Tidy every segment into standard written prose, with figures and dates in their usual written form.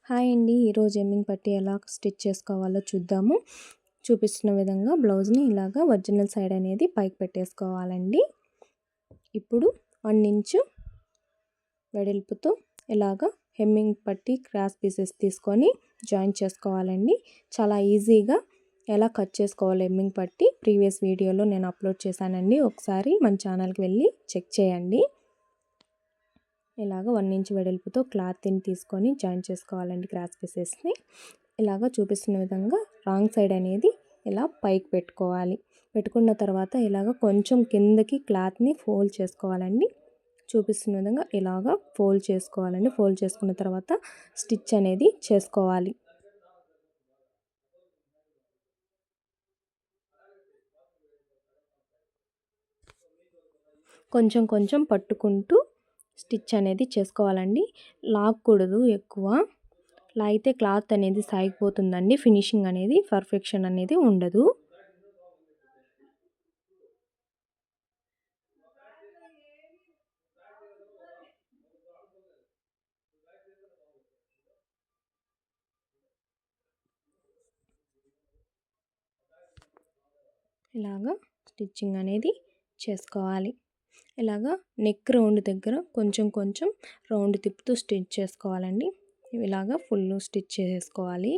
Hi అండి. ఈరోజు hemming పట్టి ఎలా స్టిచ్ చేసుకోవాలో చూద్దాము. చూపిస్తున్న విధంగా బ్లౌజ్ని ఇలాగా ఒరిజినల్ సైడ్ అనేది పైకి పెట్టేసుకోవాలండి. ఇప్పుడు 1 ఇంచు వెడల్పుతో ఇలాగా హెమ్మింగ్ పట్టి క్రాస్ పీసెస్ తీసుకొని జాయిన్ చేసుకోవాలండి. చాలా ఈజీగా ఎలా కట్ చేసుకోవాలి హెమ్మింగ్ పట్టి ప్రీవియస్ వీడియోలో నేను అప్లోడ్ చేశానండి. ఒకసారి మన ఛానల్కి వెళ్ళి చెక్ చేయండి. ఇలాగ 1 ఇంచ్ వెడల్పుతో క్లాత్ని తీసుకొని జాయిన్ చేసుకోవాలండి క్రాస్ పీసెస్ని. ఇలాగ చూపిస్తున్న విధంగా రాంగ్ సైడ్ అనేది ఇలా పైకి పెట్టుకోవాలి. పెట్టుకున్న తర్వాత ఇలాగ కొంచెం కిందకి క్లాత్ని ఫోల్డ్ చేసుకోవాలండి. చూపిస్తున్న విధంగా ఇలాగ ఫోల్డ్ చేసుకోవాలండి. ఫోల్డ్ చేసుకున్న తర్వాత స్టిచ్ అనేది చేసుకోవాలి. కొంచెం కొంచెం పట్టుకుంటూ స్టిచ్ అనేది చేసుకోవాలండి. లాగకూడదు ఎక్కువ. లాగితే క్లాత్ అనేది సాగిపోతుందండి. ఫినిషింగ్ అనేది పర్ఫెక్షన్ అనేది ఉండదు. ఇలాగా స్టిచ్చింగ్ అనేది చేసుకోవాలి. ఇలాగా నెక్ రౌండ్ దగ్గర కొంచెం కొంచెం రౌండ్ తిప్పుతూ స్టిచ్ చేసుకోవాలండి. ఇలాగా ఫుల్ స్టిచ్ చేసుకోవాలి.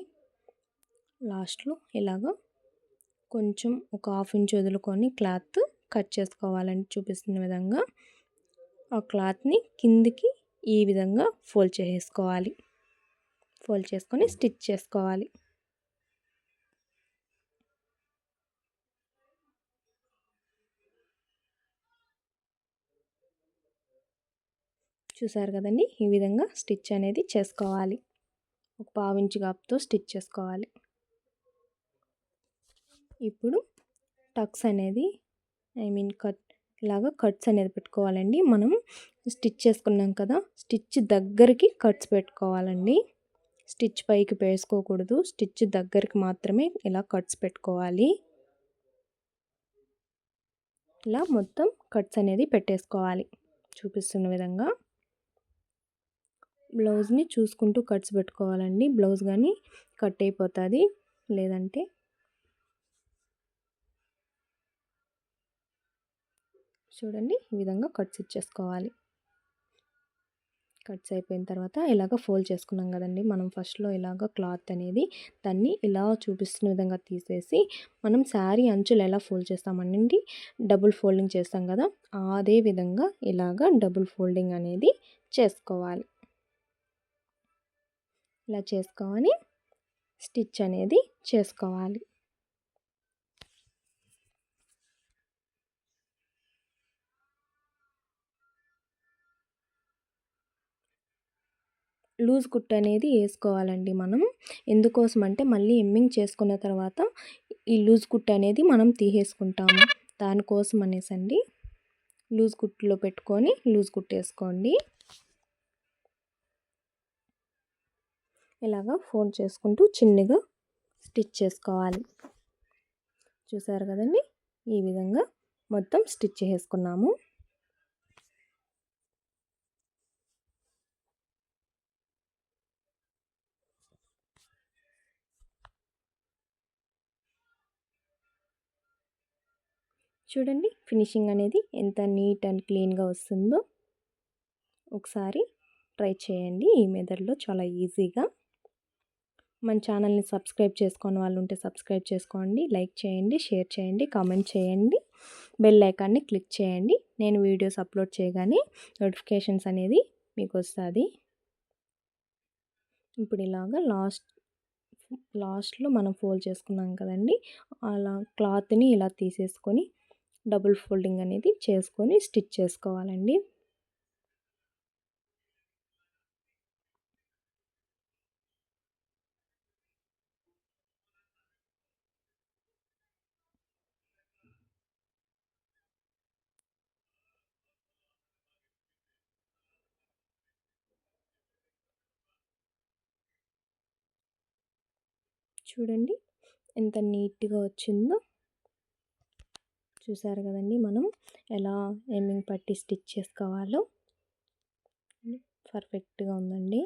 లాస్ట్లో ఇలాగా కొంచెం ఒక 1/2 ఇంచ్ వదులుకొని క్లాత్ కట్ చేసుకోవాలండి. చూపిస్తున్న విధంగా ఆ క్లాత్ని కిందికి ఈ విధంగా ఫోల్డ్ చేసుకోవాలి. ఫోల్డ్ చేసుకొని స్టిచ్ చేసుకోవాలి. చూసారు కదండి, ఈ విధంగా స్టిచ్ అనేది చేసుకోవాలి. ఒక 1/2 ఇంచ్ గాప్తో స్టిచ్ చేసుకోవాలి. ఇప్పుడు టక్స్ అనేది ఇలాగా కట్స్ అనేది పెట్టుకోవాలండి. మనం స్టిచ్ చేసుకున్నాం కదా, స్టిచ్ దగ్గరికి కట్స్ పెట్టుకోవాలండి. స్టిచ్ పైకి వేసుకోకూడదు. స్టిచ్ దగ్గరికి మాత్రమే ఇలా కట్స్ పెట్టుకోవాలి. ఇలా మొత్తం కట్స్ అనేది పెట్టేసుకోవాలి. చూపిస్తున్న విధంగా బ్లౌజ్ని చూసుకుంటూ కట్స్ పెట్టుకోవాలండి. బ్లౌజ్ కానీ కట్ అయిపోతుంది లేదంటే. చూడండి, ఈ విధంగా కట్స్ ఇచ్చేసుకోవాలి. కట్స్ అయిపోయిన తర్వాత ఇలాగ ఫోల్డ్ చేసుకున్నాం కదండి మనం ఫస్ట్లో ఇలాగ క్లాత్ అనేది దాన్ని ఇలా చూపిస్తున్న విధంగా తీసేసి మనం శారీ అంచులు ఎలా ఫోల్డ్ చేస్తామనండి డబుల్ ఫోల్డింగ్ చేస్తాం కదా, అదే విధంగా ఇలాగ డబుల్ ఫోల్డింగ్ అనేది చేసుకోవాలి. ఇలా చేసుకొని స్టిచ్ అనేది చేసుకోవాలి. లూజ్ కుట్టు అనేది వేసుకోవాలండి మనం. ఎందుకోసం అంటే మళ్ళీ ఎమ్మింగ్ చేసుకున్న తర్వాత ఈ లూజ్ కుట్టు అనేది మనం తీసేసుకుంటాము. దానికోసం అనేసండి లూజ్ కుట్టులో పెట్టుకొని లూజ్ కుట్టేసుకోండి. ఇలాగా ఫోల్డ్ చేసుకుంటూ చిన్నగా స్టిచ్ చేసుకోవాలి. చూసారు కదండి, ఈ విధంగా మొత్తం స్టిచ్ చేసుకున్నాము. చూడండి, ఫినిషింగ్ అనేది ఎంత నీట్ అండ్ క్లీన్గా వస్తుందో. ఒకసారి ట్రై చేయండి. ఈ మెథడ్లో చాలా ఈజీగా. మన ఛానల్ని సబ్స్క్రైబ్ చేసుకొని వాళ్ళు ఉంటే సబ్స్క్రైబ్ చేసుకోండి, లైక్ చేయండి, షేర్ చేయండి, కామెంట్ చేయండి, బెల్ ఐకాన్ని క్లిక్ చేయండి. నేను వీడియోస్ అప్లోడ్ చేయగానే నోటిఫికేషన్స్ అనేది మీకు వస్తుంది. ఇప్పుడు ఇలాగా లాస్ట్లో మనం ఫోల్డ్ చేసుకున్నాం కదండి, అలా క్లాత్ని ఇలా తీసేసుకొని డబుల్ ఫోల్డింగ్ అనేది చేసుకొని స్టిచ్ చేసుకోవాలండి. చూడండి ఎంత నీట్గా వచ్చిందో. చూసారు కదండి మనం ఎలా ఎమ్మింగ్ పట్టి స్టిచ్ చేసుకోవాలో. పర్ఫెక్ట్గా ఉందండి.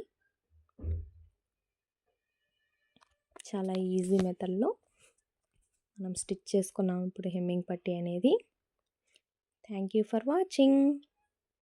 చాలా ఈజీ మెథడ్లో మనం స్టిచ్ చేసుకున్నాం ఇప్పుడు హెమ్మింగ్ పట్టీ అనేది. Thank you for watching.